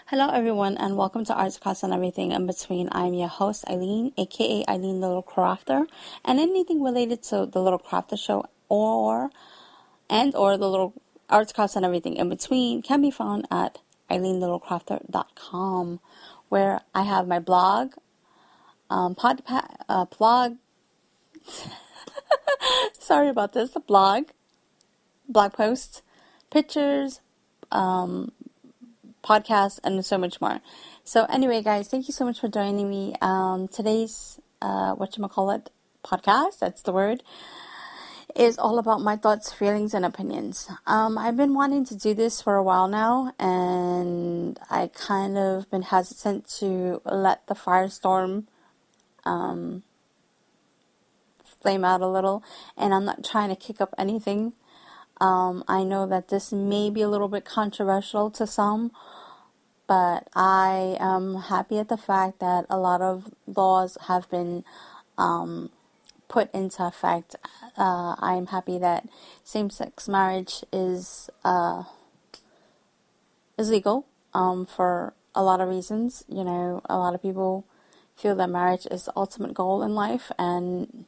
Hello, everyone, and welcome to Arts, Crafts, and Everything in Between. I'm your host, Eileen, aka Eileen Little Crafter, and anything related to the Little Crafter Show or the Little Arts, Crafts, and Everything in Between can be found at eileenlittlecrafter.com, where I have my blog, sorry about this, blog posts, pictures, podcast, and so much more. So anyway, guys, thank you so much for joining me. Today's podcast, that's the word, is all about my thoughts, feelings, and opinions. I've been wanting to do this for a while now, and I kind of been hesitant to let the firestorm flame out a little, and I'm not trying to kick up anything. I know that this may be a little bit controversial to some, but I am happy at the fact that a lot of laws have been put into effect. I'm happy that same-sex marriage is legal for a lot of reasons. You know, a lot of people feel that marriage is the ultimate goal in life, and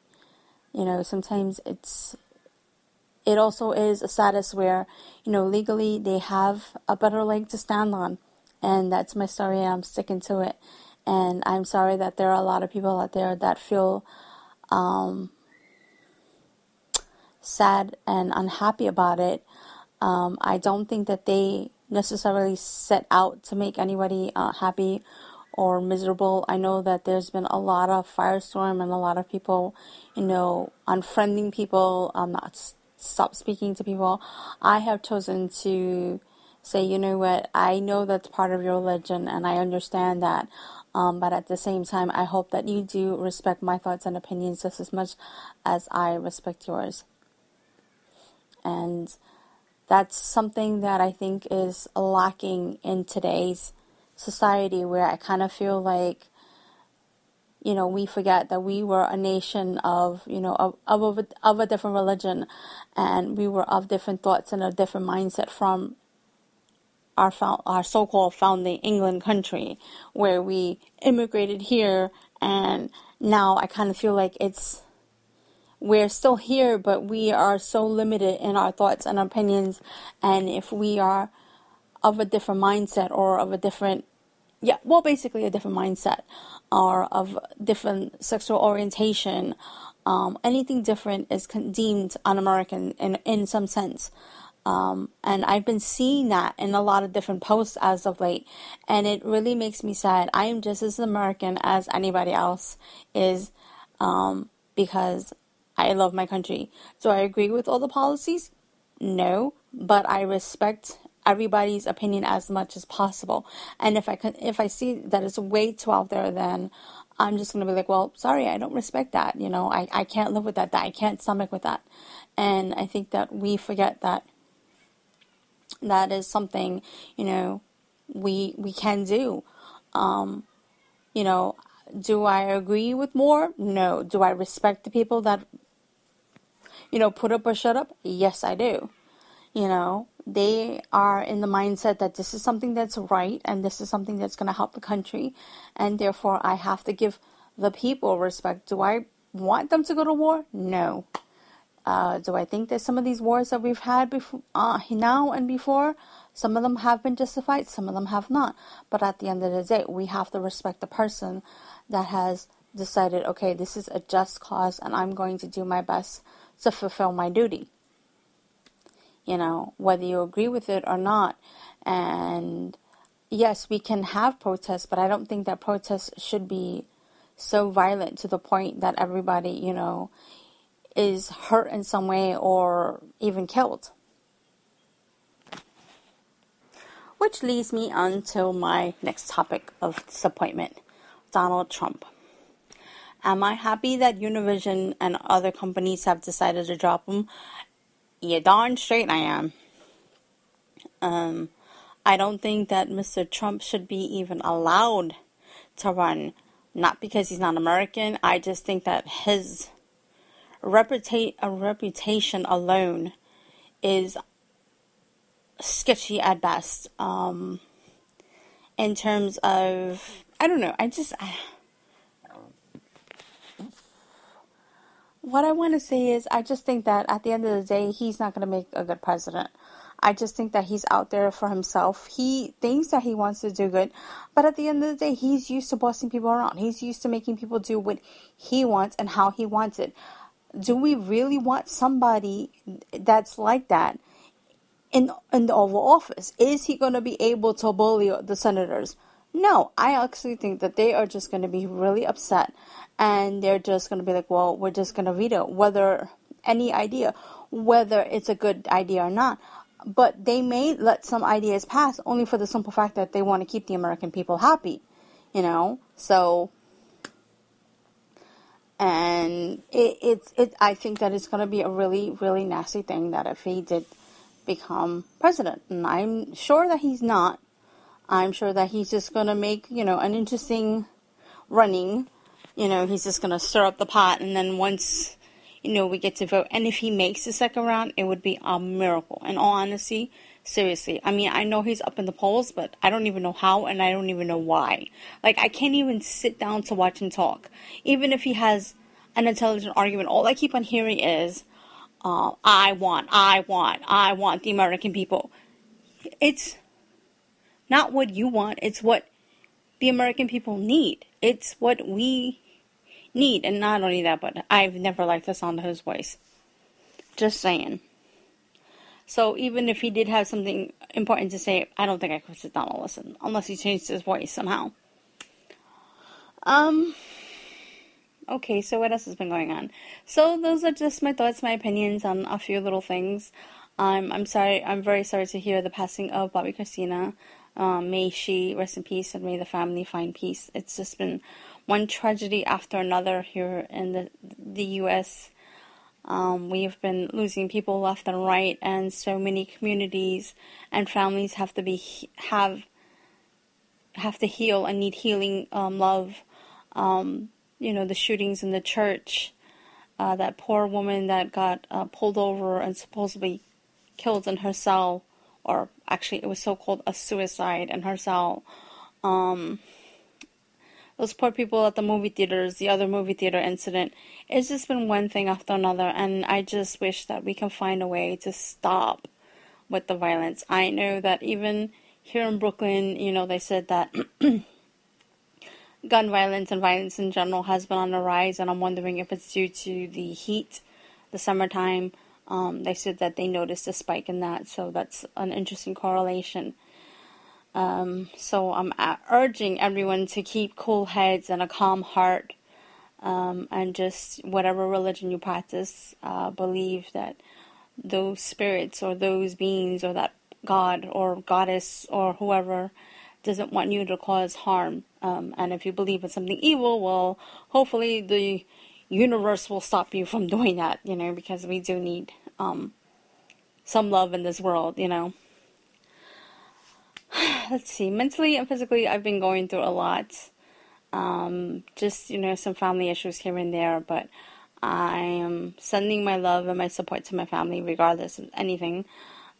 you know, sometimes it also is a status where, you know, legally they have a better leg to stand on. And that's my story, and I'm sticking to it. And I'm sorry that there are a lot of people out there that feel sad and unhappy about it. I don't think that they necessarily set out to make anybody happy or miserable. I know that there's been a lot of firestorm and a lot of people, you know, unfriending people, not stop speaking to people. I have chosen to say, you know what, I know that's part of your religion, and I understand that, but at the same time, I hope that you do respect my thoughts and opinions just as much as I respect yours. And that's something that I think is lacking in today's society, where I kind of feel like, you know, we forget that we were a nation of, you know, of a different religion, and we were of different thoughts and a different mindset from our so-called founding England country, where we immigrated here, and now I kind of feel like we're still here, but we are so limited in our thoughts and opinions, and if we are of a different mindset or of a different, basically a different mindset, or of different sexual orientation, anything different is deemed un-American in some sense. And I've been seeing that in a lot of different posts as of late, and it really makes me sad. I am just as American as anybody else is, because I love my country. Do I agree with all the policies? No, but I respect everybody's opinion as much as possible. And if I see that it's way too out there, then I'm just going to be like, well, sorry, I don't respect that. You know, I can't live with that. I can't stomach with that. And I think that we forget that is something, you know, we can do. You know, do I agree with more? No. Do I respect the people that, you know, put up or shut up? Yes, I do. You know, they are in the mindset that this is something that's right, and this is something that's going to help the country, and therefore I have to give the people respect. Do I want them to go to war? No. Do I think that some of these wars that we've had before, now and before, some of them have been justified, some of them have not. But at the end of the day, we have to respect the person that has decided, okay, this is a just cause, and I'm going to do my best to fulfill my duty. You know, whether you agree with it or not. And yes, we can have protests, but I don't think that protests should be so violent to the point that everybody, you know, is hurt in some way or even killed. Which leads me on to my next topic of disappointment, Donald Trump. Am I happy that Univision and other companies have decided to drop him? Yeah, darn straight I am. I don't think that Mr. Trump should be even allowed to run. Not because he's not American. I just think that his reputation alone is sketchy at best. in terms of, I don't know, what I want to say is, I just think that at the end of the day, he's not going to make a good president. I just think that he's out there for himself. He thinks that he wants to do good, but at the end of the day, he's used to bossing people around. He's used to making people do what he wants and how he wants it. Do we really want somebody that's like that in the Oval Office? Is he going to be able to bully the senators? No, I actually think that they are just going to be really upset, and they're just going to be like, well, we're just going to veto whether it's a good idea or not. But they may let some ideas pass only for the simple fact that they want to keep the American people happy, So, and I think that it's going to be a really, really nasty thing that if he did become president. And I'm sure that he's not. I'm sure that he's just going to make, an interesting running. He's just going to stir up the pot, and then once, we get to vote. And if he makes the second round, it would be a miracle. In all honesty, seriously. I mean, I know he's up in the polls, but I don't even know how, and I don't even know why. Like, I can't even sit down to watch him talk. Even if he has an intelligent argument, all I keep on hearing is, I want the American people. It's not what you want, it's what the American people need. It's what we need. And not only that, but I've never liked the sound of his voice. Just saying. So even if he did have something important to say, I don't think I could sit down and listen, unless he changed his voice somehow. Okay, so what else has been going on? So those are just my thoughts, my opinions on a few little things. I'm very sorry to hear the passing of Bobbi Kristina. May she rest in peace, and may the family find peace. It's just been one tragedy after another here in the U.S. We've been losing people left and right, and so many communities and families have to heal and need healing, love. The shootings in the church, that poor woman that got pulled over and supposedly killed in her cell, or actually it was so-called a suicide in her cell. Those poor people at the movie theaters, the other movie theater incident. It's just been one thing after another, and I just wish that we can find a way to stop with the violence. I know that even here in Brooklyn, they said that gun violence and violence in general has been on the rise, and I'm wondering if it's due to the heat, the summertime. They said that they noticed a spike in that, so that's an interesting correlation. So I'm urging everyone to keep cool heads and a calm heart, and just whatever religion you practice, believe that those spirits or those beings or that God or goddess or whoever doesn't want you to cause harm. And if you believe in something evil, well, hopefully the universe will stop you from doing that, because we do need some love in this world, Let's see, mentally and physically, I've been going through a lot. Just, some family issues here and there, but I am sending my love and my support to my family regardless of anything.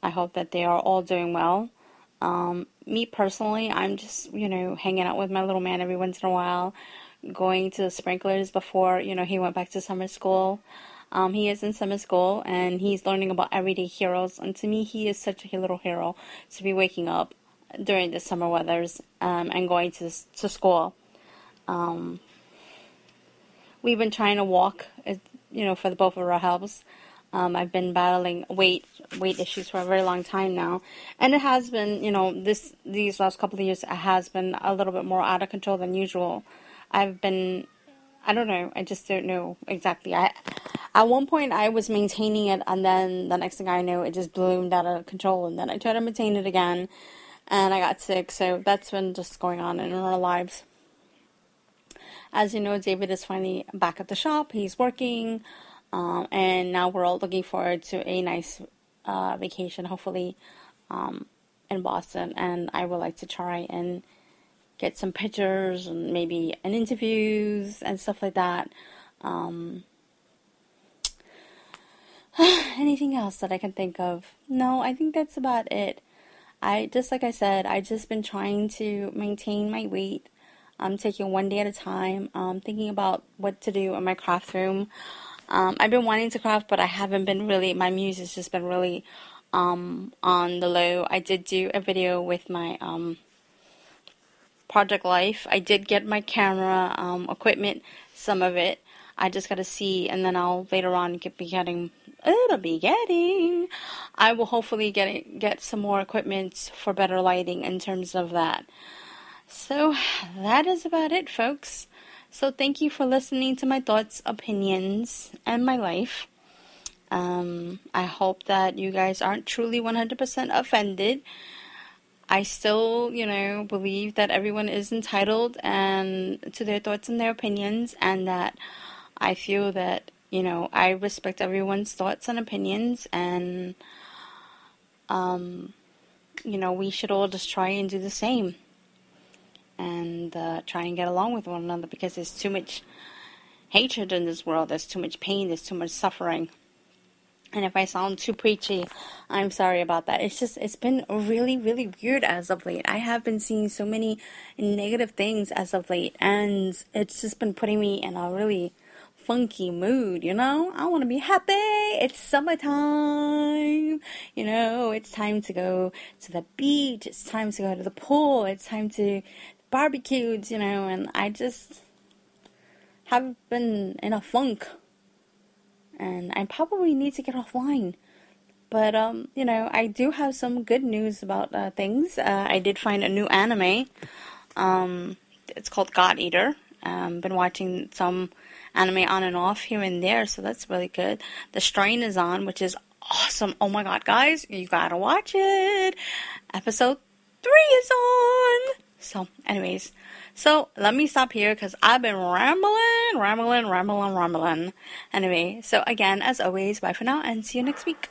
I hope that they are all doing well. Me personally, I'm just, hanging out with my little man every once in a while, going to the sprinklers before, he went back to summer school. He is in summer school, and he's learning about everyday heroes, and to me, he is such a little hero to be waking up during the summer weathers, and going to school. We've been trying to walk, for the both of our healths. I've been battling weight issues for a very long time now, and it has been, these last couple of years, it has been a little bit more out of control than usual. I don't know, I just don't know exactly. At one point, I was maintaining it, and then the next thing I know, it just bloomed out of control, and then I tried to maintain it again, and I got sick, so that's been just going on in our lives. As you know, David is finally back at the shop. He's working. And now we're all looking forward to a nice vacation, hopefully, in Boston. And I would like to try and get some pictures and maybe an interviews and stuff like that. Anything else that I can think of? No, I think that's about it. just like I said, I just been trying to maintain my weight. I'm taking one day at a time. Thinking about what to do in my craft room. I've been wanting to craft, but I haven't been really. My muse has just been really on the low. I did do a video with my Project Life. I did get my camera equipment, some of it. I just gotta see, and then I'll later on I will hopefully get some more equipment for better lighting in terms of that. So that is about it, folks. So thank you for listening to my thoughts, opinions, and my life. I hope that you guys aren't truly 100% offended. I still, believe that everyone is entitled and to their thoughts and their opinions, and that I feel that, I respect everyone's thoughts and opinions, and, we should all just try and do the same, and try and get along with one another, because there's too much hatred in this world, there's too much pain, there's too much suffering. And if I sound too preachy, I'm sorry about that. It's been really, really weird as of late. I have been seeing so many negative things as of late, and it's just been putting me in a really funky mood, I want to be happy. It's summertime. It's time to go to the beach. It's time to go to the pool. It's time to barbecues, and I just have been in a funk. And I probably need to get offline. But, I do have some good news about things. I did find a new anime. It's called God Eater. Been watching some anime on and off here and there, so that's really good. The Strain is on, which is awesome. Oh my god, guys, you gotta watch it. Episode 3 is on. So, anyways. So, let me stop here because I've been rambling. Anyway, so again, as always, bye for now and see you next week.